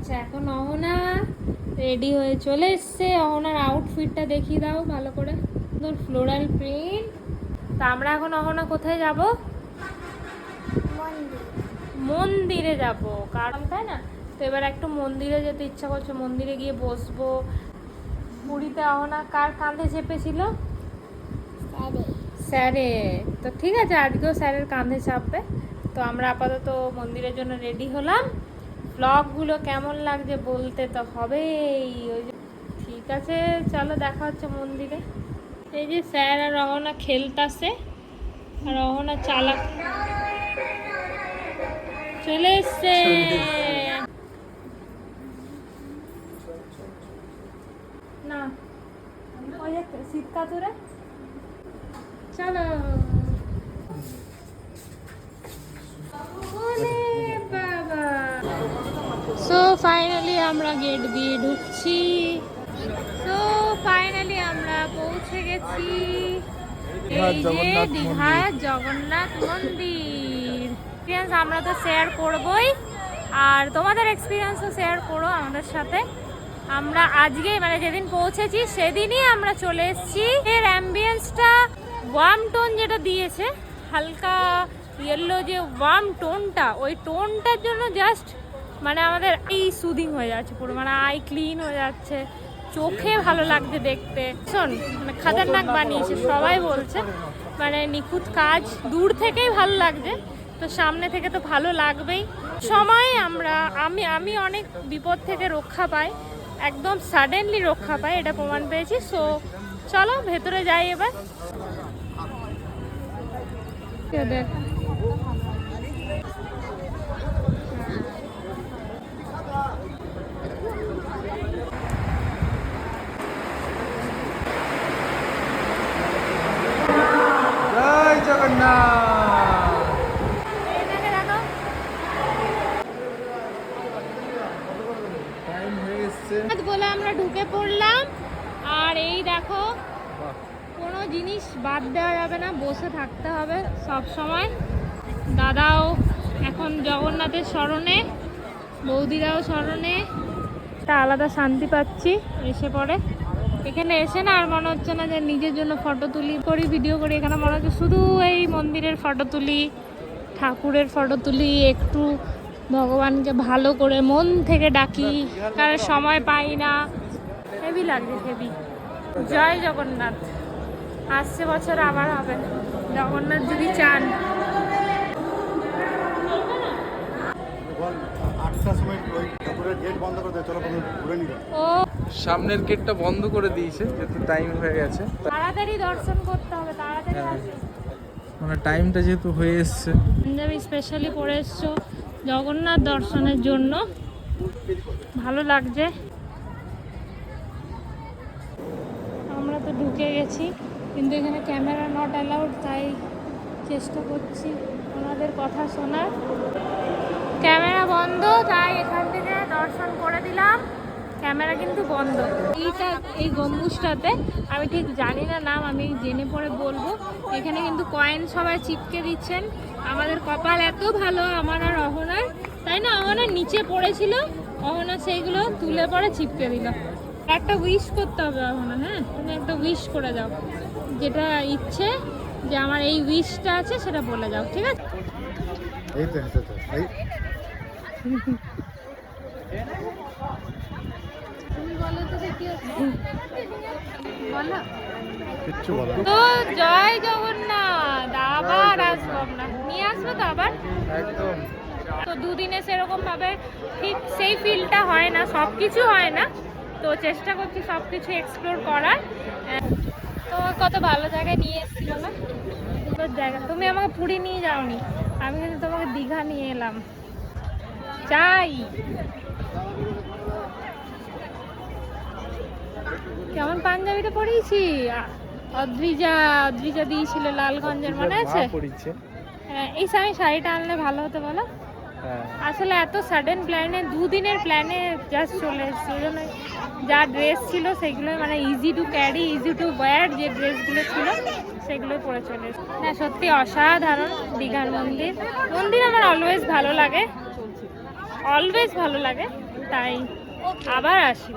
আচ্ছা এখন অহনা রেডি হয়ে চলে এসছে। অহনার আউটফিটটা দেখিয়ে দাও ভালো করে, সুন্দর ফ্লোরাল প্রিন্ট। তা আমরা এখন অহনা কোথায় যাব? মন্দিরে যাব, কারণ তাই না? তো এবার একটু মন্দিরে যেতে ইচ্ছা করছে, মন্দিরে গিয়ে বসবো। পুরীতে অহনা কার কাঁধে চেপেছিল? স্যারে। তো ঠিক আছে, আজকেও স্যারের কাঁধে চাপবে। তো আমরা আপাতত মন্দিরের জন্য রেডি হলাম। ব্লগগুলো কেমন লাগছে বলতে তো হবেই। ঠিক আছে, চলো দেখা হচ্ছে মন্দিরে। এই যে স্যার আর রহনা খেলতাছে, আর রহনা চালাক চলে এসছে। না ওই শীত কাতুরে চলো। সো ফাইনালি আমরা গেট দিয়ে ঢুকছি। সো ফাইনালি আমরা পৌঁছে গেছি এই যে দীঘার জগন্নাথ মন্দির। এক্সপিরিয়েন্স আমরা তো শেয়ার করবই, আর তোমাদের এক্সপিরিয়েন্সও শেয়ার করো আমাদের সাথে। আমরা আজকে মানে যেদিন পৌঁছেছি সেদিনই আমরা চলে এসেছি। এর অ্যাম্বিয়েন্সটা ওয়ার্ম টোন যেটা দিয়েছে, হালকা ইয়েলো যে ওয়ার্ম টোনটা, ওই টোনটার জন্য জাস্ট মানে আমাদের এই সুদিং হয়ে যাচ্ছে পুরো, মানে আই ক্লিন হয়ে যাচ্ছে, চোখে ভালো লাগছে দেখতে। শোন মানে খাতারনাক বানিয়েছে সবাই বলছে, মানে নিখুঁত কাজ। দূর থেকেই ভালো লাগছে, তো সামনে থেকে তো ভালো লাগবেই। সময় আমি অনেক বিপদ থেকে রক্ষা পাই, একদম সাডেনলি রক্ষা পাই, এটা প্রমাণ পেয়েছি। সো চলো ভেতরে যাই এবার। দেখ জয় জগন্নাথ। টাইম হয়ে গেছে বলে আমরা ঢুকে পড়লাম। আর এই দেখো, কোনো জিনিস বাদ দেওয়া যাবে না, বসে থাকতে হবে সব সময়। দাদাও এখন জগন্নাথের শরণে, বৌদিরাও শরণে। একটা আলাদা শান্তি পাচ্ছি এসে পড়ে। এখানে এসে না আর মনে হচ্ছে না যে নিজের জন্য ফটো তুলি করি, ভিডিও করি। এখানে মনে হচ্ছে শুধু এই মন্দিরের ফটো তুলি, ঠাকুরের ফটো তুলি, একটু ভগবানকে ভালো করে মন থেকে ডাকি, কারণ সময় পাই না। হেভি লাগছে, হেভি। জয় জগন্নাথ। আসছে বছর আবার হবে, জগন্নাথ যদি চান। ও সামনের গেটটা বন্ধ করে দিয়েছে যেহেতু টাইম হয়ে গেছে, তাড়াতাড়ি দর্শন করতে হবে, তাড়াতাড়ি মানে টাইমটা যেহেতু হয়ে এসছে। পাঞ্জাবি স্পেশালি পরে এসছো জগন্নাথ দর্শনের জন্য, ভালো লাগছে। আমরা তো ঢুকে গেছি, কিন্তু এখানে ক্যামেরা নট অ্যালাউড, তাই চেষ্টা করছি ওনাদের কথা শোনার। ক্যামেরা বন্ধ, তাই এখান থেকে দর্শন করে দিলাম। ক্যামেরা কিন্তু বন্ধ। এই গম্বুজটাতে আমি ঠিক জানি না নাম, আমি জেনে পরে বলবো। এখানে কিন্তু কয়েন সবাই চিপকে দিচ্ছেন। আমাদের কপাল এত ভালো আমার আর অহনার, তাই না? অহনার নিচে পড়েছিল, অহনা সেইগুলো তুলে পরে চিপকে দিল। একটা উইশ করতে হবে অহনা, হ্যাঁ তুমি একটা উইশ করে যাও, যেটা ইচ্ছে যে আমার এই উইশটা আছে সেটা বলে যাও, ঠিক আছে? এই তো তো জয় জগন্নাথ। আবার আসবো, আমরা নিয়ে আসবো তো আবার একদম। তো দুদিনে সেরকম ভাবে ঠিক সেই ফিলটা হয় না, সব কিছু হয় না। তো চেষ্টা করছি সব কিছু এক্সপ্লোর করার। তো কত ভালো জায়গায় নিয়ে এসেছিল না, সুন্দর জায়গা। তুমি আমাকে পুরী নিয়ে যাওনি, আমি কিন্তু তোমাকে দীঘা নিয়ে এলাম। চাই কেমন পাঞ্জাবিটা পরিয়েছি, অদ্রিজা দিয়েছিল লালগঞ্জের, মনে আছে? হ্যাঁ, এই আমি শাড়িটা আনলে ভালো হতো বলো। আসলে এত সাডেন প্ল্যানে, দুদিনের প্ল্যানে জাস্ট চলে এসেছি। ওই জন্য যা ড্রেস ছিল সেগুলো মানে easy to carry, easy to wire যে ড্রেসগুলো ছিল সেগুলোই পরে চলে এসেছি। হ্যাঁ সত্যি অসাধারণ দীঘার মন্দির আমার অলওয়েজ ভালো লাগে। অলওয়েজ ভালো লাগে, তাই আবার আসি।